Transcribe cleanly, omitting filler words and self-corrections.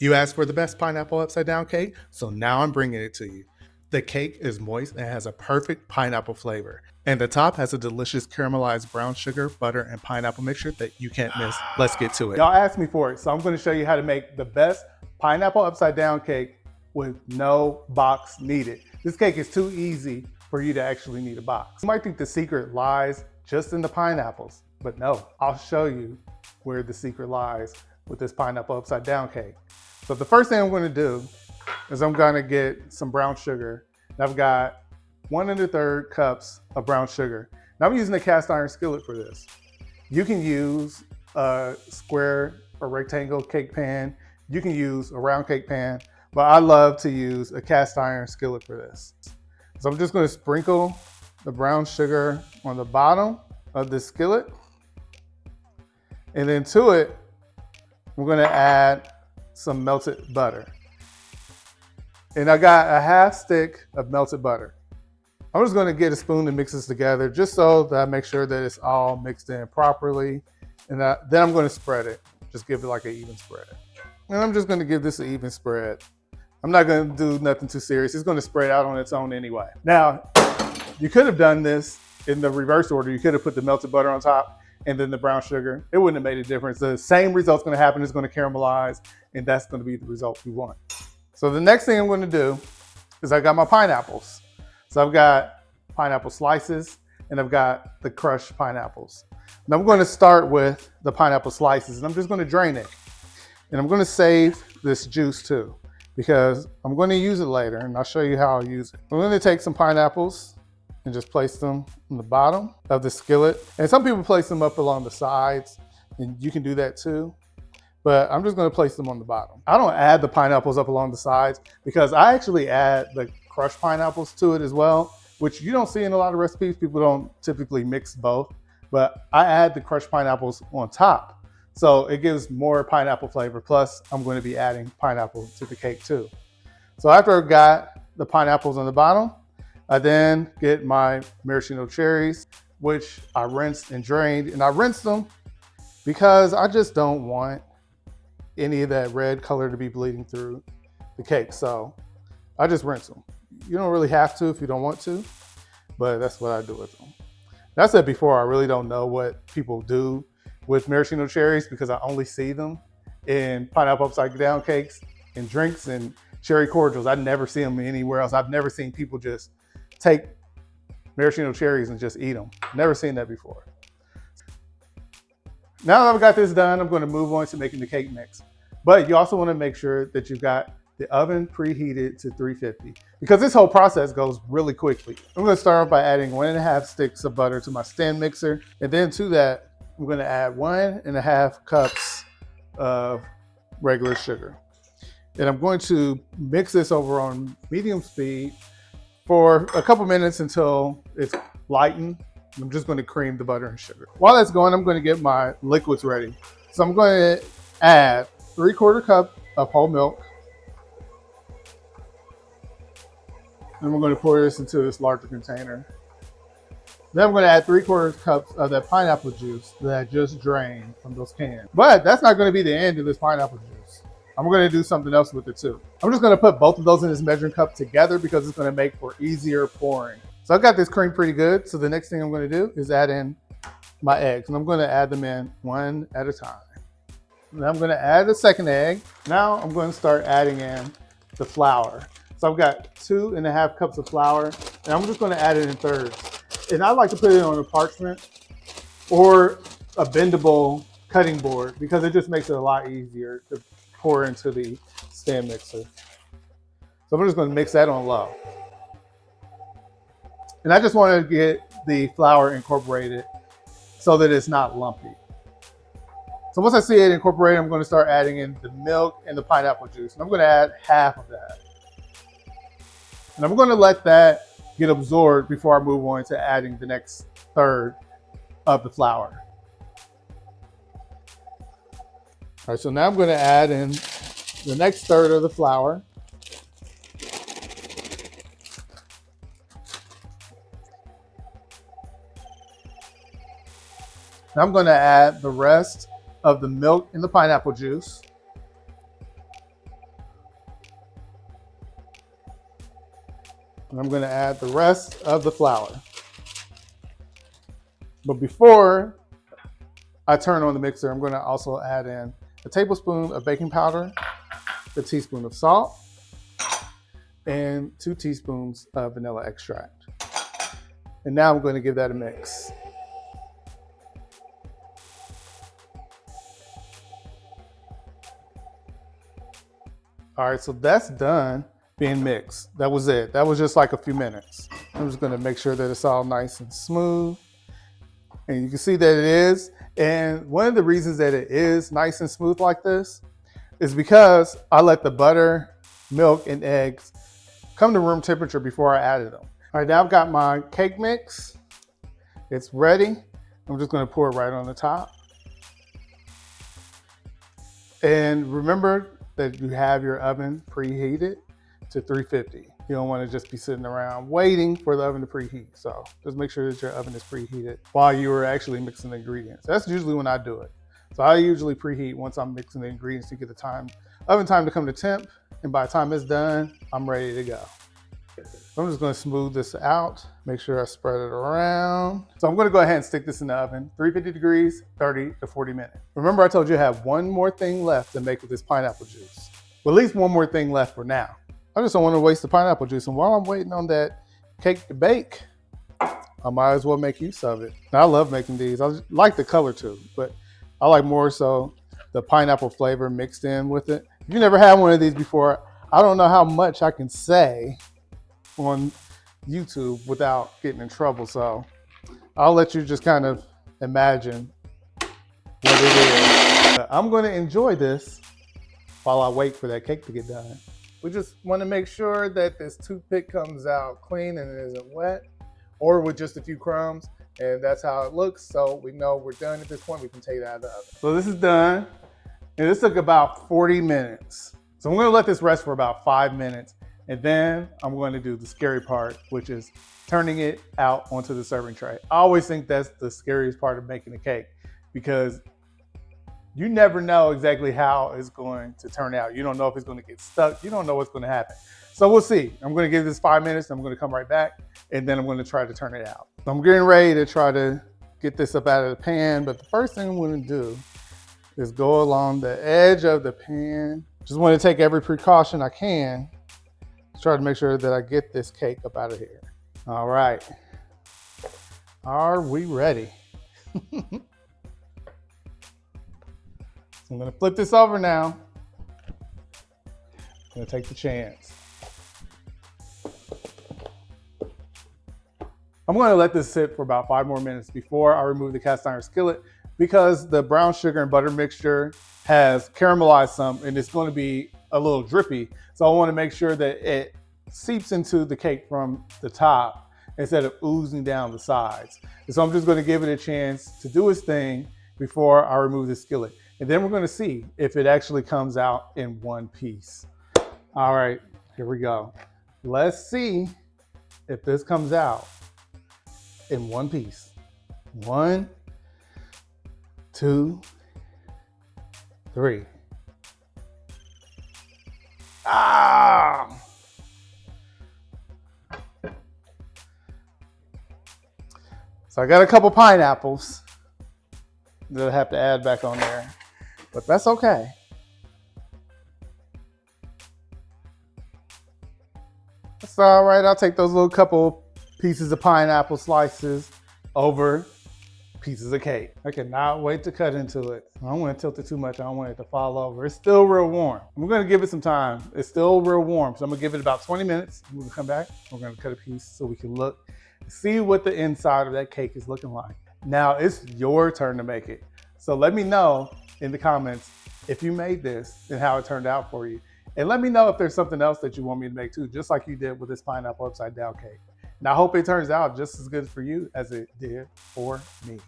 You asked for the best pineapple upside down cake, so now I'm bringing it to you. The cake is moist and has a perfect pineapple flavor. And the top has a delicious caramelized brown sugar, butter, and pineapple mixture that you can't miss. Let's get to it. Y'all asked me for it, so I'm going to show you how to make the best pineapple upside down cake with no box needed. This cake is too easy for you to actually need a box. You might think the secret lies just in the pineapples, but no, I'll show you where the secret lies with this pineapple upside down cake. So the first thing I'm going to do is I'm going to get some brown sugar. And I've got 1 1/3 cups of brown sugar. Now I'm using a cast iron skillet for this. You can use a square or rectangle cake pan. You can use a round cake pan, but I love to use a cast iron skillet for this. So I'm just going to sprinkle the brown sugar on the bottom of the skillet. And then to it, we're going to add some melted butter. And I got a 1/2 stick of melted butter. I'm just going to get a spoon and mix this together just so that I make sure that it's all mixed in properly. And then I'm going to spread it. Just give it like an even spread. And I'm just going to give this an even spread. I'm not going to do nothing too serious. It's going to spread out on its own anyway. Now, you could have done this in the reverse order. You could have put the melted butter on top and then the brown sugar. It wouldn't have made a difference. The same result's going to happen. It's going to caramelize, and that's going to be the result we want. So the next thing I'm going to do is I got my pineapples. So I've got pineapple slices and I've got the crushed pineapples. Now I'm going to start with the pineapple slices, and I'm just going to drain it. And I'm going to save this juice too, because I'm going to use it later, and I'll show you how I'll use it. I'm going to take some pineapples and just place them on the bottom of the skillet. And some people place them up along the sides, and you can do that too. But I'm just going to place them on the bottom. I don't add the pineapples up along the sides because I actually add the crushed pineapples to it as well, which you don't see in a lot of recipes. People don't typically mix both, but I add the crushed pineapples on top. So it gives more pineapple flavor. Plus I'm going to be adding pineapple to the cake too. So after I've got the pineapples on the bottom, I then get my maraschino cherries, which I rinsed and drained, and I rinsed them because I just don't want any of that red color to be bleeding through the cake. So I just rinse them. You don't really have to if you don't want to, but that's what I do with them. I said before, I really don't know what people do with maraschino cherries because I only see them in pineapple upside down cakes and drinks and cherry cordials. I never see them anywhere else. I've never seen people just take maraschino cherries and just eat them. Never seen that before. Now that I've got this done, I'm going to move on to making the cake mix. But you also want to make sure that you've got the oven preheated to 350 because this whole process goes really quickly. I'm going to start off by adding 1 1/2 sticks of butter to my stand mixer. And then to that, I'm going to add 1 1/2 cups of regular sugar. And I'm going to mix this over on medium speed for a couple minutes until it's lightened. I'm just going to cream the butter and sugar. While that's going, I'm going to get my liquids ready. So I'm going to add 3/4 cup of whole milk. And we're going to pour this into this larger container. Then I'm going to add 3/4 cups of that pineapple juice that I just drained from those cans. But that's not going to be the end of this pineapple juice. I'm going to do something else with it too. I'm just going to put both of those in this measuring cup together because it's going to make for easier pouring. So I've got this cream pretty good. So the next thing I'm going to do is add in my eggs, and I'm going to add them in one at a time. Then I'm going to add the second egg. Now I'm going to start adding in the flour. So I've got 2 1/2 cups of flour, and I'm just going to add it in thirds. And I like to put it on a parchment or a bendable cutting board because it just makes it a lot easier to pour into the stand mixer. So I'm just going to mix that on low. And I just want to get the flour incorporated so that it's not lumpy. So once I see it incorporated, I'm going to start adding in the milk and the pineapple juice. And I'm going to add half of that. And I'm going to let that get absorbed before I move on to adding the next third of the flour. All right, so now I'm going to add in the next third of the flour. Now I'm going to add the rest of the milk and the pineapple juice. And I'm gonna add the rest of the flour. But before I turn on the mixer, I'm gonna also add in a tablespoon of baking powder, a teaspoon of salt, and 2 teaspoons of vanilla extract. And now I'm going to give that a mix. All right, so that's done being mixed. That was it. That was just like a few minutes. I'm just gonna make sure that it's all nice and smooth. And you can see that it is. And one of the reasons that it is nice and smooth like this is because I let the butter, milk, and eggs come to room temperature before I added them. All right, now I've got my cake mix. It's ready. I'm just gonna pour it right on the top. And remember that you have your oven preheated to 350. You don't wanna just be sitting around waiting for the oven to preheat. So just make sure that your oven is preheated while you are actually mixing the ingredients. That's usually when I do it. So I usually preheat once I'm mixing the ingredients to get the oven time to come to temp. And by the time it's done, I'm ready to go. I'm just gonna smooth this out, make sure I spread it around. So I'm gonna go ahead and stick this in the oven, 350 degrees, 30 to 40 minutes. Remember I told you I have one more thing left to make with this pineapple juice. Well, at least one more thing left for now. I just don't wanna waste the pineapple juice. And while I'm waiting on that cake to bake, I might as well make use of it. Now, I love making these. I like the color too, but I like more so the pineapple flavor mixed in with it. If you never had one of these before, I don't know how much I can say on YouTube without getting in trouble. So I'll let you just kind of imagine what it is. I'm going to enjoy this while I wait for that cake to get done. We just want to make sure that this toothpick comes out clean and it isn't wet or with just a few crumbs. And that's how it looks. So we know we're done at this point. We can take it out of the oven. So this is done. And this took about 40 minutes. So I'm going to let this rest for about 5 minutes. And then I'm going to do the scary part, which is turning it out onto the serving tray. I always think that's the scariest part of making a cake because you never know exactly how it's going to turn out. You don't know if it's going to get stuck. You don't know what's going to happen. So we'll see. I'm going to give this 5 minutes. I'm going to come right back and then I'm going to try to turn it out. So I'm getting ready to try to get this up out of the pan. But the first thing I'm going to do is go along the edge of the pan. Just want to take every precaution I can. Try to make sure that I get this cake up out of here. All right. Are we ready? So I'm gonna flip this over now. I'm gonna take the chance. I'm gonna let this sit for about 5 more minutes before I remove the cast iron skillet because the brown sugar and butter mixture has caramelized some and it's gonna be a little drippy. So I wanna make sure that it seeps into the cake from the top instead of oozing down the sides. And so I'm just gonna give it a chance to do its thing before I remove the skillet. And then we're gonna see if it actually comes out in one piece. All right, here we go. Let's see if this comes out in one piece. 1, 2, 3. Ah! So I got a couple pineapples that I have to add back on there, but that's okay. That's all right. I'll take those little couple pieces of pineapple slices over pieces of cake. I cannot wait to cut into it. I don't want to tilt it too much. I don't want it to fall over. It's still real warm. I'm going to give it some time. It's still real warm. So I'm going to give it about 20 minutes. We're going to come back. We're going to cut a piece so we can look, see what the inside of that cake is looking like. Now it's your turn to make it. So let me know in the comments if you made this and how it turned out for you. And let me know if there's something else that you want me to make too, just like you did with this pineapple upside down cake. And I hope it turns out just as good for you as it did for me.